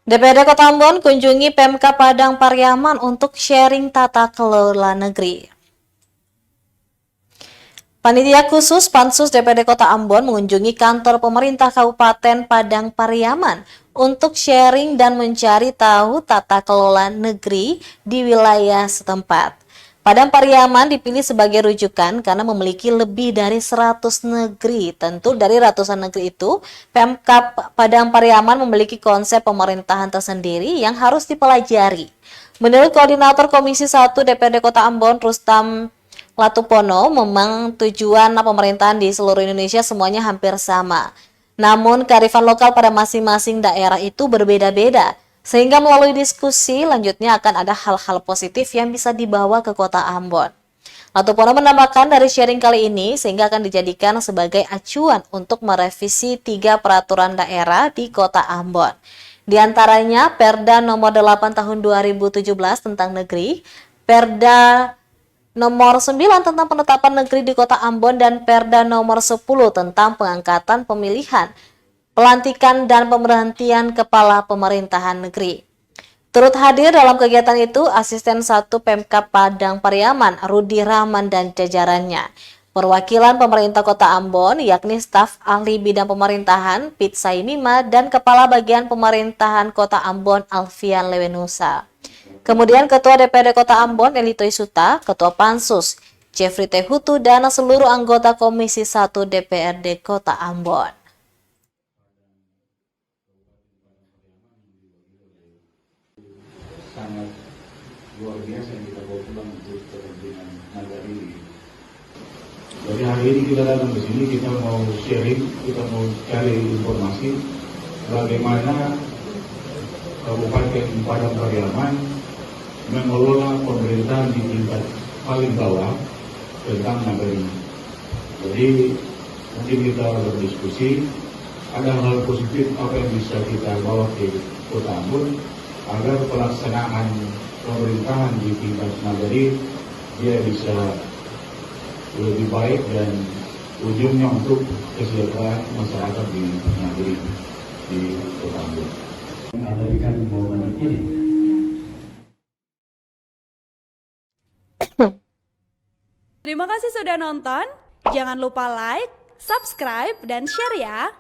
DPRD Kota Ambon kunjungi Pemkab Padang Pariaman untuk sharing tata kelola negeri. Panitia khusus Pansus DPRD Kota Ambon mengunjungi kantor pemerintah Kabupaten Padang Pariaman untuk sharing dan mencari tahu tata kelola negeri di wilayah setempat. Padang Pariaman dipilih sebagai rujukan karena memiliki lebih dari 100 negeri. Tentu dari ratusan negeri itu, Pemkab Padang Pariaman memiliki konsep pemerintahan tersendiri yang harus dipelajari. Menurut Koordinator Komisi 1 DPRD Kota Ambon, Rustam Latupono, memang tujuan pemerintahan di seluruh Indonesia semuanya hampir sama. Namun kearifan lokal pada masing-masing daerah itu berbeda-beda. Sehingga melalui diskusi lanjutnya akan ada hal-hal positif yang bisa dibawa ke Kota Ambon. Latupono menambahkan dari sharing kali ini sehingga akan dijadikan sebagai acuan untuk merevisi 3 peraturan daerah di Kota Ambon. Di antaranya Perda nomor 8 tahun 2017 tentang negeri, Perda nomor 9 tentang penetapan negeri di Kota Ambon, dan Perda nomor 10 tentang pengangkatan pemilihan, pelantikan dan pemberhentian kepala pemerintahan negeri. Turut hadir dalam kegiatan itu Asisten 1 Pemkab Padang Pariaman, Rudi Rahman dan jajarannya. Perwakilan pemerintah Kota Ambon, yakni staf ahli bidang pemerintahan, Pitsai Mima, dan Kepala Bagian Pemerintahan Kota Ambon, Alfian Lewenusa. Kemudian Ketua DPRD Kota Ambon, Elito Isuta, Ketua Pansus, Jeffrey Tehutu, dan seluruh anggota Komisi 1 DPRD Kota Ambon. Sangat luar biasa yang kita bawa pulang untuk kepentingan negara ini. Jadi hari ini kita datang ke sini, kita mau sharing, kita mau cari informasi bagaimana Kabupaten Padang Pariaman mengelola pemerintahan di tingkat paling bawah tentang negeri. Jadi nanti kita berdiskusi, ada hal positif apa yang bisa kita bawa ke Kota Ambon agar pelaksanaan pemerintahan di tingkat negeri dia bisa lebih baik dan ujungnya untuk kesejahteraan masyarakat di negeri di Kota Ambon. Mengabadikan momen ini. Terima kasih sudah nonton. Jangan lupa like, subscribe, dan share ya.